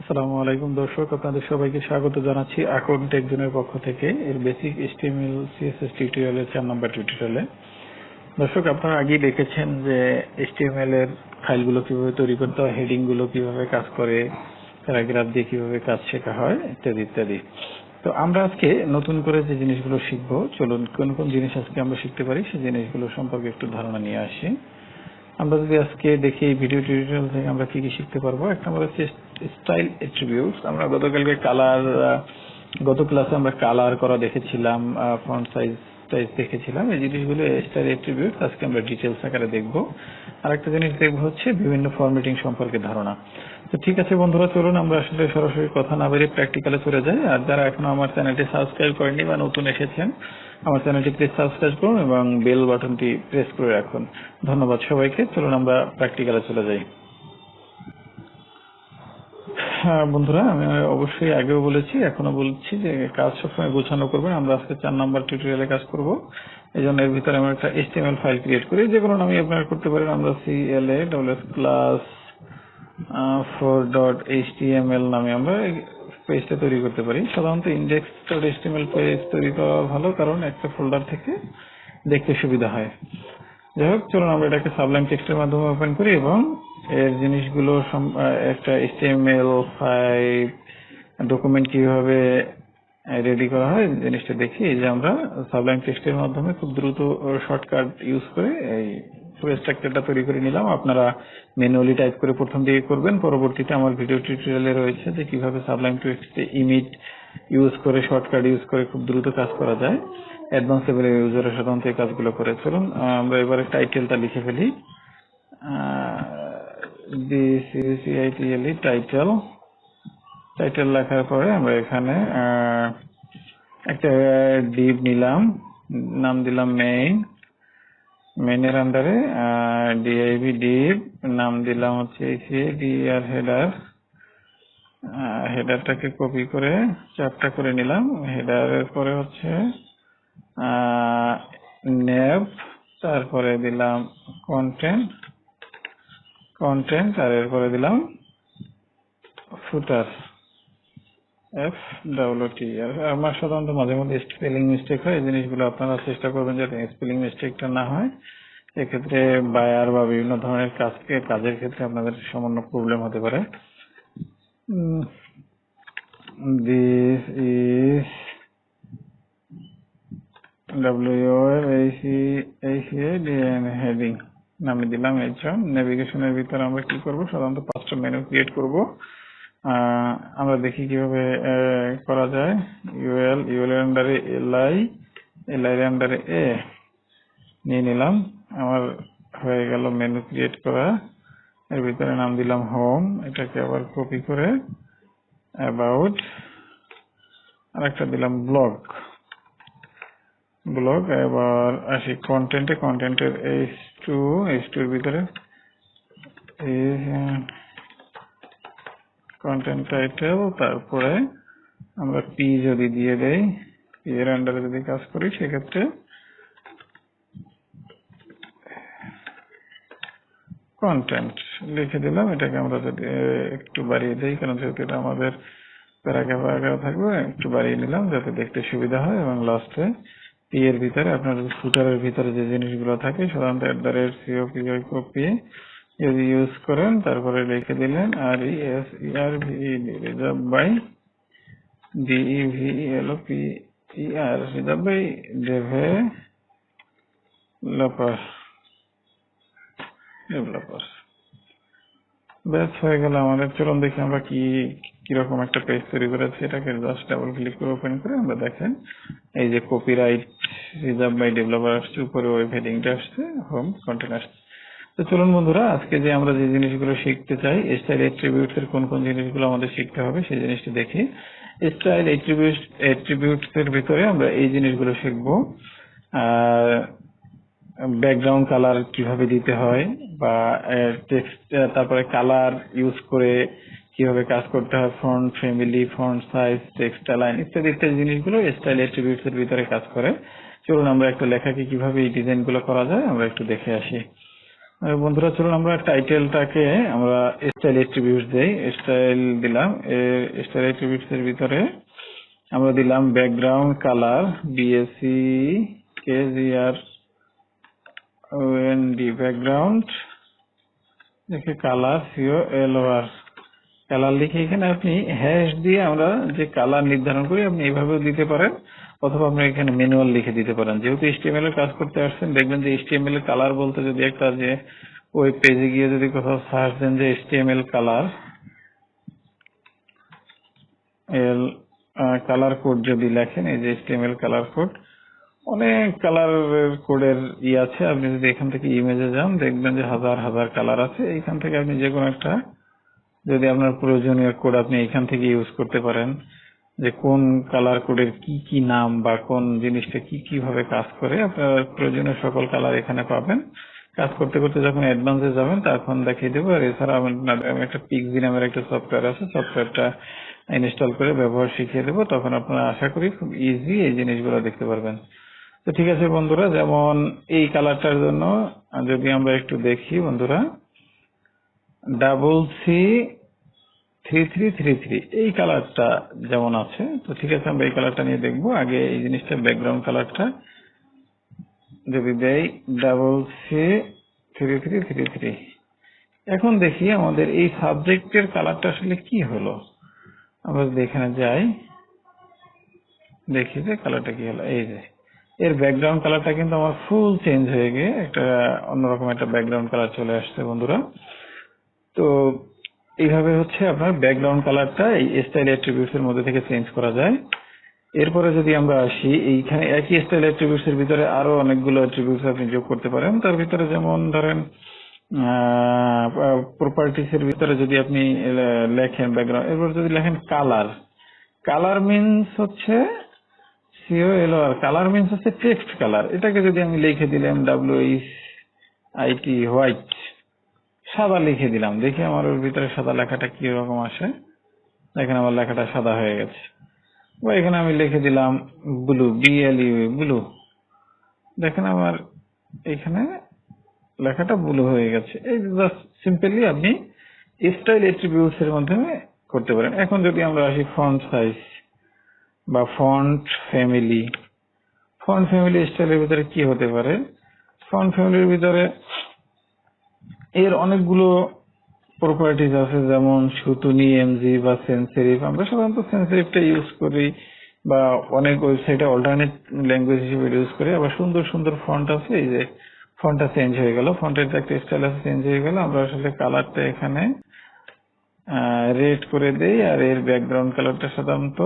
আসসালামু আলাইকুম দর্শক, আপনাদের সবাইকে স্বাগত জানাচ্ছি অ্যাকাউন্ট একজনের পক্ষ থেকে এর বেসিক HTML CSS টিউটোরিয়ালের 4 নম্বর টিউটোরিয়ালে। দর্শক, আপনারা আগেই দেখেছেন যে HTML এর ফাইলগুলো কিভাবে তৈরি করতে হয়, হেডিং গুলো কিভাবে কাজ করে, প্যারাগ্রাফ দিয়ে কিভাবে কাজ শেখা হয় ইত্যাদি ইত্যাদি। তো আমরা আজকে নতুন করে যে জিনিসগুলো শিখবো, চলুন কোন কোন জিনিস আজকে আমরা শিখতে পারি সেই জিনিসগুলো সম্পর্কে একটু ধারণা নিয়ে আসি। আমরা যদি আজকে দেখি এই ভিডিও টিউটোরিয়াল থেকে আমরা কি কি শিখতে পারবো। এক নম্বর হচ্ছে স্টাইল অ্যাট্রিবিউটস। আমরা গত ক্লাসে আমরা কালার করা দেখেছিলাম, ফন্ট সাইজ দেখেছিলাম। এই জিনিসগুলো স্টাইল অ্যাট্রিবিউটস আজকে আমরা ডিটেইলস আকারে দেখবো। আরেকটা জিনিস দেখবো হচ্ছে বিভিন্ন ফরম্যাটিং সম্পর্কে ধারণা। তো ঠিক আছে বন্ধুরা, চলুন আমরা আসলে সরাসরি কথা না বেরিয়ে প্র্যাকটিক্যালে চলে যাই। আর যারা এখনো আমার চ্যানেলটি সাবস্ক্রাইব করেননি বা নতুন এসেছেন, আমার চ্যানেলটি প্লিজ সাবস্ক্রাইব করুন এবং বেল বাটনটি প্রেস করে রাখুন। ধন্যবাদ সবাইকে। চলুন আমরা প্র্যাকটিক্যালে চলে যাই। হ্যাঁ বন্ধুরা, আমি অবশ্যই আগেও বলেছি, এখনো বলছি যে কাজ সবসময় গোছানো করবেন। আমরা আজকে 4 নাম্বার টিউটোরিয়ালে কাজ করব। এই জন্য এর ভিতরে আমরা একটা HTML ফাইল ক্রিয়েট করি, যে কোনো নামই আপনারা করতে পারেন। আমরা CLA ক্লাস 4.html নামে আমরা পেজটা তৈরি করতে পারি। সাধারণত index.html পেজ তৈরি করা ভালো, কারণ একটা ফোল্ডার থেকে দেখতে সুবিধা হয়। যাই হোক, চলুন আমরা এটাকে সাবলাইম টেক্সটের মাধ্যমে ওপেন করি এবং এর জিনিসগুলো একটা HTML5 ডকুমেন্ট কিভাবে রেডি করা হয় জিনিসটা দেখি। এই যে আমরা সাবলাইম টেক্সটের মাধ্যমে খুব দ্রুত শর্টকাট ইউজ করে এই পুরো স্ট্রাকচারটা তৈরি করে নিলাম। আপনারা ম্যানুয়ালি টাইপ করে প্রথম দিকে করবেন, পরবর্তীতে আমার ভিডিও টিউটোরিয়ালে রয়েছে যে কিভাবে সাবলাইম টেক্সটে ইমেজ ইউজ করে, শর্টকাট ইউজ করে খুব দ্রুত কাজ করা যায়। অ্যাডভান্স লেভেলের ইউজাররা সাধারণত এই কাজগুলো করে। চলুন আমরা এবারে টাইটেলটা লিখে ফেলি। টাইটেল লেখার পরে আমরা এখানে একটা ডিভ নিলাম, নাম দিলাম মেইনের আন্ডারে div ডিভ, নাম দিলাম হচ্ছে dir হেডারটাকে কপি করে চারটা করে নিলাম। হেডারের পরে হচ্ছে নেভ, তারপরে দিলাম কন্টেন্ট আর এরপরে দিলাম ফুটার FWT। আমার সাধারণত মাঝে মধ্যে স্পেলিং মিস্টেক হয়, এই জিনিসগুলো আপনারা চেষ্টা করবেন যাতে স্পেলিং মিস্টেকটা না হয়। এক্ষেত্রে বায়ার বা বিভিন্ন ধরনের কাজের ক্ষেত্রে আপনাদের সামান্য প্রবলেম হতে পারে। দিস ইজ WOLACADN হেডিং নামে দিলাম। নেভিগেশনের ভিতরে আমরা কি করব, সাধারণত 5টা মেনু ক্রিয়েট করব। আমরা দেখি কিভাবে করা যায়। UL এর আন্ডারে LI এর আন্ডারে A নিয়ে নিলাম। আমার হয়ে গেল মেনু ক্রিয়েট করা। এর ভিতরে নাম দিলাম হোম, এটাকে আবার কপি করে অ্যাবাউট, আর একটা দিলাম ব্লগ। এবার আসি কন্টেন্টের H2 এর ভিতরে কন্টেন্ট টাইটেল, তারপরে আমরা P যদি দিয়ে দেই, P এর আন্ডারে যদি কাজ করি, সেক্ষেত্রে কন্টেন্ট লিখে দিলাম। এটাকে আমরা যদি একটু বাড়িয়ে দেই, কারণ যেহেতু এটা আমাদের প্যারাগ্রাফ থাকবে, একটু বাড়িয়ে নিলাম যাতে দেখতে সুবিধা হয়। এবং লাস্টে P এর ভিতরে আপনার ফুটারের ভিতরে যে জিনিসগুলো থাকে, সাধারণত @copy যদি ইউজ করেন, তারপরে লিখে দিলেন reserved by developers reserved by developers। ব্যাস হয়ে গেল আমাদের। চলুন দেখি আমরা কিরকম একটা পেজ তৈরি করেছি। এটাকে জাস্ট ডাবল ক্লিক করে ওপেন করে আমরা দেখেন এই যে কপিরাইট রিজার্ভ বাই ডেভেলপার আসছে, উপরে ওয়েব হেডিংটা আসছে, হোম কন্টেন্ট আসছে। তো চলুন বন্ধুরা, আজকে যে আমরা যে জিনিসগুলো শিখতে চাই, স্টাইল অ্যাট্রিবিউটস এর কোন কোন জিনিসগুলো আমাদের শিখতে হবে সেই জিনিসটা দেখি। স্টাইল অ্যাট্রিবিউটস এর ভিতরে আমরা এই জিনিসগুলো শিখবো। ব্যাকগ্রাউন্ড কালার কিভাবে দিতে হয়, বা টেক্সট, তারপরে কালার ইউজ করে কিভাবে কাজ করতে হয়, font family, font size, text align ইত্যাদি ইত্যাদি জিনিসগুলো স্টাইল অ্যাট্রিবিউটস এর ভিতরে কাজ করে। চলুন আমরা একটা লেখাকে কিভাবে এই ডিজাইন গুলো করা যায় আমরা একটু দেখে আসি। বন্ধুরা চলুন আমরা টাইটেলটাকে আমরা স্টাইল অ্যাট্রিবিউটস দেই। স্টাইল দিলাম, স্টাইল অ্যাট্রিবিউটস এর ভিতরে আমরা দিলাম background colour B A C K G R O N D background দেখে কালার সিওএলওআর কালার লিখে এখানে আপনি হ্যাশ দিয়ে আমরা যে কালার নির্ধারণ করি আপনি এইভাবেও দিতে পারেন, অথবা আপনি এখানে ম্যানুয়াল লিখে দিতে পারেন। যেহেতু এইচটিএমএল এর কাজ করতে আসছেন, দেখবেন যে এইচটিএমএল এর কালার বলতে যদি একটা যে ওয়েব পেজে গিয়ে যদি কোথাও সার্চ দেন যে এইচটিএমএল কালার এল কালার কোড যদি লেখেন, এই যে এইচটিএমএল কালার কোড, অনেক কালারের কোডের আছে। আপনি যদি এখান থেকে ইমেজে যান দেখবেন যে হাজার হাজার কালার আছে। এইখান থেকে আপনি যে কোনো একটা যদি আপনার প্রয়োজনীয় কোড আপনি এখান থেকে ইউজ করতে পারেন, যে কোন কালার কোডের কি কি নাম বা কোন জিনিসটা কি কিভাবে কাজ করে, আপনার প্রয়োজনীয় সকল কালার এখানে পাবেন। কাজ করতে করতে যখন অ্যাডভান্সে যাবেন তখন দেখিয়ে দেবো। আর এছাড়া আমি একটা পিক্সি নামের একটা সফটওয়্যার আছে, সফটওয়্যারটা ইনস্টল করে ব্যবহার শিখিয়ে দেবো। তখন আপনারা আশা করি খুব ইজি এই জিনিসগুলো দেখতে পারবেন। তো ঠিক আছে বন্ধুরা, যেমন এই কালারটার জন্য যদি আমরা একটু দেখি বন্ধুরা, CC3333 এই কালারটা যেমন আছে। তো ঠিক আছে, আমরা এই কালারটা নিয়ে দেখবো। আগে এই জিনিসটা ব্যাকগ্রাউন্ড কালারটা যদি দেই CC3333, এখন দেখি আমাদের এই সাবজেক্টের কালারটা আসলে কি হলো। আমরা যদি এখানে যাই দেখি যে কালারটা কি হলো। এই যে এর ব্যাকগ্রাউন্ড কালারটা কিন্তু আমার ফুল চেঞ্জ হয়ে গিয়ে একটা অন্যরকম একটা ব্যাকগ্রাউন্ড কালার চলে আসছে বন্ধুরা। তো এইভাবে হচ্ছে আপনার ব্যাকগ্রাউন্ড কালারটা এই স্টাইল অ্যাট্রিবিউটস এর মধ্যে থেকে চেঞ্জ করা যায়। এরপরে যদি আমরা আসি, এইখানে একই স্টাইল অ্যাট্রিবিউটস এর ভিতরে আরো অনেকগুলো অ্যাট্রিবিউটস আপনি যোগ করতে পারেন। তার ভিতরে যেমন ধরেন প্রপার্টিস এর ভিতরে যদি আপনি লেখেন ব্যাকগ্রাউন্ড, এরপর যদি লেখেন কালার, কালার মিনস হচ্ছে COLOR, কালার মিনস হচ্ছে টেক্সট কালার। এটাকে যদি আমি লিখে দিলাম WHIT হোয়াইট, সাদা লিখে দিলাম, দেখি আমার ওর ভিতরে সাদা লেখাটা কি রকম আসে। দেখেন আমার লেখাটা সাদা হয়ে গেছে। বা এখানে আমি লিখে দিলাম ব্লু, BLU ব্লু, দেখেন আমার এখানে লেখাটা ব্লু হয়ে গেছে। এই জাস্ট সিম্পলি আপনি স্টাইল অ্যাট্রিবিউটস এর মাধ্যমে করতে পারেন। এখন যদি আমরা আসি ফন্ট সাইজ বা ফন্ট ফ্যামিলি, ফন্ট ফ্যামিলি স্টাইলের ভিতরে কি হতে পারে? ফন্ট ফ্যামিলির ভিতরে এর অনেকগুলো প্রপার্টিজ আছে, যেমন সুতুনি, এমজি বা সেন্সেরিফ। আমরা সাধারণত সেন্সেরিফটা ইউজ করি বা অনেক ওয়েবসাইটে অল্টারনেট ল্যাঙ্গুয়েজ হিসেবে ইউজ করি। আবার সুন্দর সুন্দর ফন্ট আছে, এই যে ফন্টটা চেঞ্জ হয়ে গেল, ফন্টের একটা স্টাইল আছে চেঞ্জ হয়ে গেল। আমরা আসলে কালারটা এখানে রেড করে দেই, আর এর ব্যাকগ্রাউন্ড কালারটা সাধারণত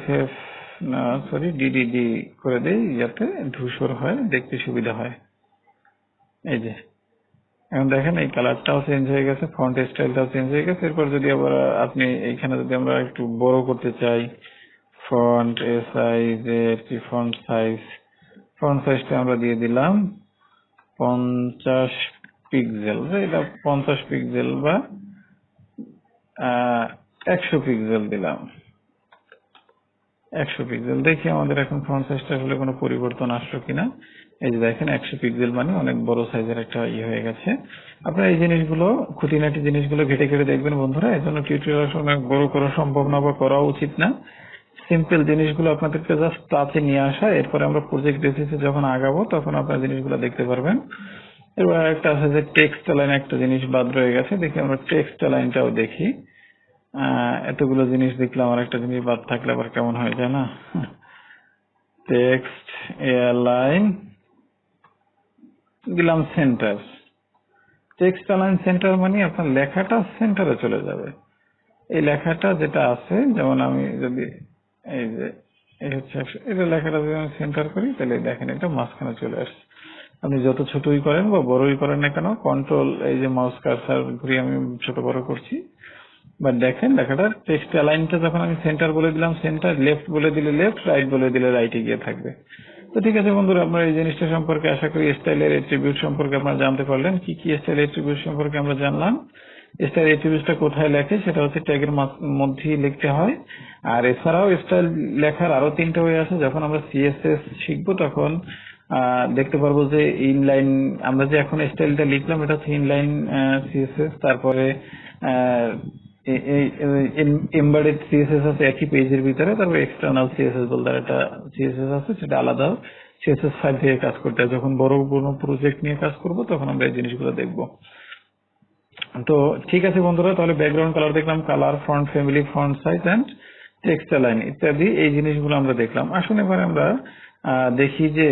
FF না সরি DDD করে দেই, যাতে ধূসর হয়, দেখতে সুবিধা হয়। এই যে এখন দেখেন এই কালারটাও চেঞ্জ হয়ে গেছে, ফন্ট স্টাইলটাও চেঞ্জ হয়ে গেছে। এরপর যদি আবার আপনি এইখানে যদি আমরা একটু বড় করতে চাই, font size, font size, font সাইজটা আমরা দিয়ে দিলাম 50 পিক্সেল, এটা 50 পিক্সেল বা 100 পিক্সেল দিলাম, 100 পিক্সেল। দেখি আমাদের এখন ফন্ট সাইজটা আসলে কোনো পরিবর্তন আসলো কিনা। এই যে দেখেন 100 পিক্সেল মানে অনেক বড় সাইজের একটা হয়ে গেছে। আপনারা এই জিনিসগুলো, খুঁটিনাটি জিনিসগুলো ঘেটে ঘেটে দেখবেন বন্ধুরা। এই জন্য টিউটোরিয়াল অনেক বড় করা সম্ভব না বা করা উচিত না। সিম্পল জিনিসগুলো আপনাদেরকে জাস্ট টাচে নিয়ে আসা, এরপরে আমরা প্রজেক্ট বেসিসে যখন আগাবো তখন আপনারা জিনিসগুলো দেখতে পারবেন। এবার একটা আছে যে টেক্সট লাইন, একটা জিনিস বাদ রয়ে গেছে। দেখি আমরা টেক্সট লাইনটাও দেখি। এতগুলো জিনিস দেখলাম, আর একটা জিনিস বাদ থাকলে আবার কেমন হয়ে যায় না। টেক্সট লাইন দিলাম সেন্টার, টেক্সট লাইন সেন্টার মানে আপনার লেখাটা সেন্টারে চলে যাবে। এই লেখাটা যেটা আছে, যেমন আমি যদি এই যে এই হচ্ছে এটা লেখাটা যদি আমি সেন্টার করি, তাহলে দেখেন এটা মাঝখানে চলে আসছে। আপনি যত ছোটই করেন বা বড়ই করেন না কেন, কন্ট্রোল এই যে মাউস কার্সার ঘুরিয়ে আমি ছোট বড় করছি, বাট দেখেন লেখাটার টেক্সট অ্যালাইনটা যখন আমি সেন্টার বলে দিলাম সেন্টার, লেফট বলে দিলে লেফট, রাইট বলে দিলে রাইটে গিয়ে থাকবে। তো ঠিক আছে বন্ধুরা, আপনারা এই জিনিসটা সম্পর্কে আশা করি স্টাইলের অ্যাট্রিবিউট সম্পর্কে আপনারা জানতে পারলেন। কি কি স্টাইল অ্যাট্রিবিউট সম্পর্কে আমরা জানলাম। স্টাইল অ্যাট্রিবিউটটা কোথায় লেখে, সেটা হচ্ছে ট্যাগের মধ্যেই লিখতে হয়। আর এছাড়াও স্টাইল লেখার আরো 3টা ওয়ে আছে। যখন আমরা CSS শিখবো তখন দেখতে পারবো যে ইনলাইন, আমরা যে এখন স্টাইলটা লিখলাম এটা হচ্ছে ইনলাইন সিএসএস, তারপরে এমবেডেড সিএসএস আছে একই পেজের ভিতরে, তারপরে এক্সটার্নাল সিএসএস বলতে একটা সিএসএস আছে, সেটা আলাদা সিএসএস ফাইল থেকে কাজ করতে হয়। যখন বড় কোনো প্রজেক্ট নিয়ে কাজ করব তখন আমরা এই জিনিসগুলো দেখব। তো ঠিক আছে বন্ধুরা, তাহলে ব্যাকগ্রাউন্ড কালার দেখলাম, colour, font family, font size and text line ইত্যাদি এই জিনিসগুলো আমরা দেখলাম। আসুন এবার আমরা দেখি যে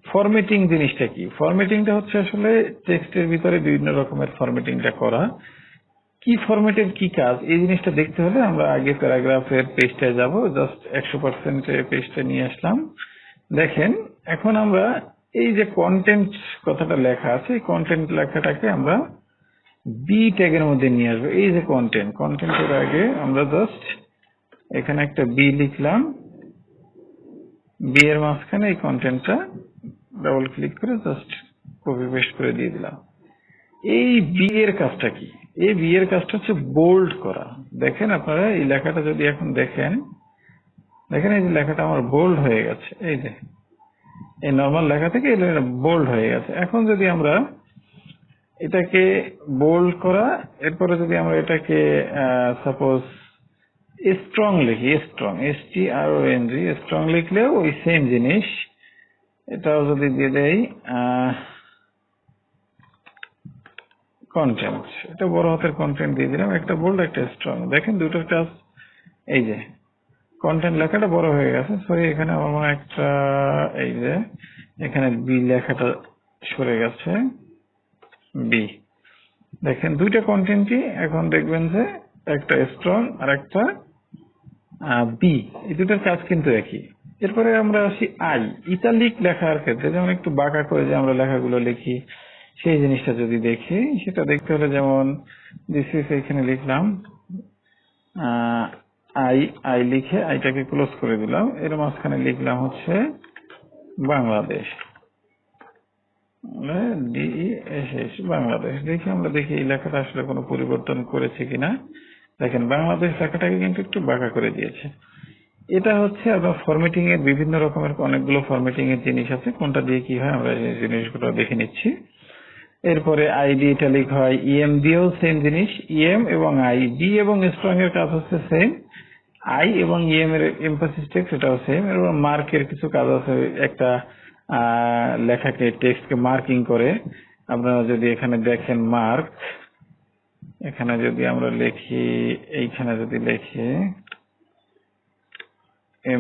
ফরম্যাটিং জিনিসটা কি। ফরম্যাটিংটা হচ্ছে আসলে টেক্সটের ভিতরে বিভিন্ন রকমের ফরম্যাটিংটা করা। কি ফরম্যাটের কি কাজ এই জিনিসটা দেখতে হলে আমরা আগে প্যারাগ্রাফের পেজটায় যাব। জাস্ট 100% পেজটা নিয়ে আসলাম। দেখেন এখন আমরা এই যে কন্টেন্ট কথাটা লেখা আছে, এই কন্টেন্ট লেখাটাকে আমরা বি ট্যাগের মধ্যে নিয়ে আসবো। এই যে কন্টেন্টের আগে আমরা জাস্ট এখানে একটা বি লিখলাম, বি এর মাঝখানে এই কন্টেন্টটা ডাবল ক্লিক করে জাস্ট কপি পেস্ট করে দিয়ে দিলাম। এই বি এর কাজটা কি? এই বি এর কাজটা হচ্ছে বোল্ড করা। দেখেন আপনারা এই লেখাটা যদি এখন দেখেন এই যে লেখাটা আমার বোল্ড হয়ে গেছে। এই যে এই নর্মাল লেখা থেকে বোল্ড হয়ে গেছে। এখন যদি আমরা এটাকে বোল্ড করা, এরপরে যদি আমরা এটাকে সাপোজ স্ট্রং লিখি, স্ট্রং STRONG, স্ট্রং লিখলেও ওই সেম জিনিস। এটাও যদি দিয়ে দেই কন্টেন্ট, এটা বড় হাতের কন্টেন্ট দিয়ে দিলাম, একটা বোল্ড একটা স্ট্রং। দেখেন দুটোর কাজ, এই যে কন্টেন্ট লেখাটা বড় হয়ে গেছে। সরি, এখানে আমার মনে একটা এই যে এখানে বি লেখাটা সরে গেছে, বি। দেখেন দুইটা কন্টেন্টই এখন দেখবেন যে একটা স্ট্রং আর একটা বি, এই দুটার কাজ কিন্তু একই। এরপরে আমরা আসি ইতালিক লেখার ক্ষেত্রে, যেমন একটু বাঁকা করে যে আমরা লেখাগুলো লিখি সেই জিনিসটা যদি দেখি, সেটা দেখতে হলে যেমন দিস ইজ এখানে লিখলাম আই লিখে আইটাকে ক্লোজ করে দিলাম, এর মাঝখানে লিখলাম হচ্ছে বাংলাদেশ, DESS বাংলাদেশ। আমরা দেখি এই লেখাটা আসলে কোনো পরিবর্তন করেছে কিনা। দেখেন বাংলাদেশ লেখাটাকে কিন্তু একটু বাঁকা করে দিয়েছে। এটা হচ্ছে আপনার ফরম্যাটিং এর বিভিন্ন রকমের অনেকগুলো ফরম্যাটিং এর জিনিস আছে, কোনটা দিয়ে কি হয় আমরা এই জিনিসগুলো দেখে নিচ্ছি। এরপরে আইডি ইটালিক হয়, ইএম দিয়েও সেম জিনিস, ইএম এবং আই, ডি এবং স্ট্রং এর কাজ হচ্ছে সেম, আই এবং ইএম এর এমফাসিস টেক্সট এটাও সেম। এরপর মার্কের কিছু কাজ আছে, একটা লেখাকে টেক্সটকে মার্কিং করে। আপনারা যদি এখানে দেখেন মার্ক, এখানে যদি আমরা লিখি, এইখানে যদি লিখি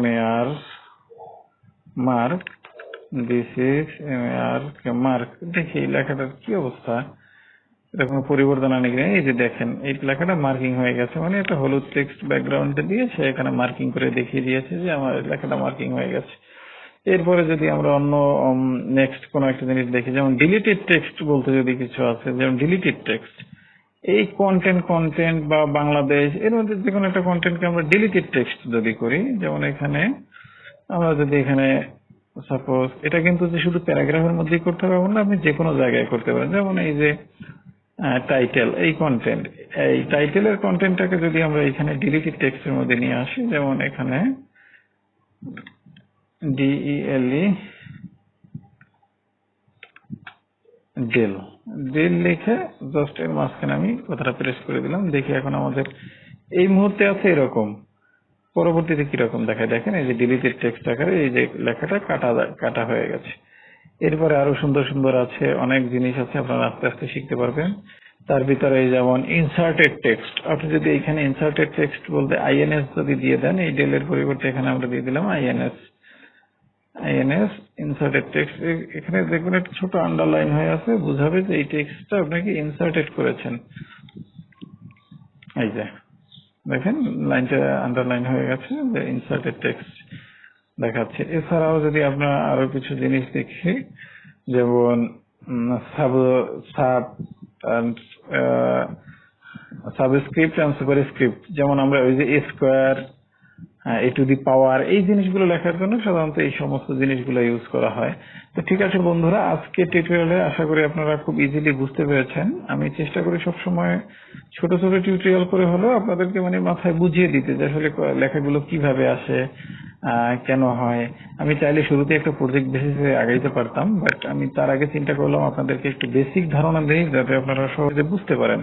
MAR mark, this is MAR mark, দেখি লেখাটার কি অবস্থা, এটা কোনো পরিবর্তন আনে কিনা। এই যে দেখেন এই লেখাটা মার্কিং হয়ে গেছে, মানে এটা হলুদ টেক্সট ব্যাকগ্রাউন্ড দিয়ে সে এখানে মার্কিং করে দেখিয়ে দিয়েছে যে আমার লেখাটা মার্কিং হয়ে গেছে। এরপরে যদি আমরা অন্য নেক্সট কোন একটা জিনিস দেখি, যেমন ডিলিটেড টেক্সট বলতে যদি কিছু আছে, যেমন ডিলিটেড টেক্সট, এই কন্টেন্ট বা বাংলাদেশ এর মধ্যে যে কোনো একটা কন্টেন্টকে আমরা ডিলিটেড টেক্সট যদি করি, যেমন এখানে আমরা যদি এখানে সাপোজ, এটা কিন্তু যে শুধু প্যারাগ্রাফের মধ্যেই করতে হবে না, আপনি যে কোনো জায়গায় করতে পারেন। যেমন এই যে টাইটেল, এই কন্টেন্ট, এই টাইটেলের কন্টেন্টটাকে যদি আমরা এখানে ডিলিটেড টেক্সটের মধ্যে নিয়ে আসি, যেমন এখানে DELE ডেল লিখে জাস্ট এর মাঝখানে আমি কথাটা প্রেস করে দিলাম। দেখি এখন আমাদের এই মুহূর্তে আছে এরকম, পরবর্তীতে কিরকম দেখায় দেখেন। এই যে ডিলিটেড টেক্সট আকারে এই যে লেখাটা কাটা হয়ে গেছে। এরপরে আরো সুন্দর সুন্দর আছে, অনেক জিনিস আছে, আপনারা আস্তে আস্তে শিখতে পারবেন। তার ভিতরে যেমন ইনসার্টেড টেক্সট, আপনি যদি এখানে ইনসার্টেড টেক্সট বলতে INS যদি দিয়ে দেন, এই ডেলের পরিবর্তে এখানে আমরা দিয়ে দিলাম INS ইনসার্টেড টেক্সট। এখানে দেখবেন একটা ছোট আন্ডারলাইন হয়ে আছে, বুঝাবে যে এই টেক্সটটা আপনাকে ইনসার্টেড করেছেন। এই যে দেখেন লাইনটা আন্ডারলাইন হয়ে গেছে, যে ইনসার্টেড টেক্সট দেখাচ্ছে। এছাড়াও যদি আমরা আরো কিছু জিনিস দেখি, যেমন সাবস্ক্রিপ্ট এন্ড সুপারস্ক্রিপ্ট, যেমন আমরা ওই যে square, A to the power, এই জিনিসগুলো লেখার জন্য সাধারণত এই সমস্ত জিনিসগুলো ইউজ করা হয়। তো ঠিক আছে বন্ধুরা, আজকে টিউটোরিয়ালে আশা করি আপনারা খুব ইজিলি বুঝতে পেরেছেন। আমি চেষ্টা করি সবসময় ছোট ছোট টিউটোরিয়াল করে হলেও আপনাদেরকে মানে মাথায় বুঝিয়ে দিতে যে আসলে লেখাগুলো কিভাবে আসে, কেন হয়। আমি চাইলে শুরুতে একটা প্রজেক্ট বেসিসে আগাইতে পারতাম, বাট আমি তার আগে চিন্তা করলাম আপনাদেরকে একটু বেসিক ধারণা দেই যাতে আপনারা সহজে বুঝতে পারেন।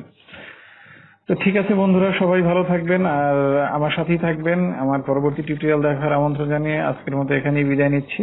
তো ঠিক আছে বন্ধুরা, সবাই ভালো থাকবেন আর আমার সাথেই থাকবেন। আমার পরবর্তী টিউটোরিয়াল দেখার আমন্ত্রণ জানিয়ে আজকের মতো এখানেই বিদায় নিচ্ছি।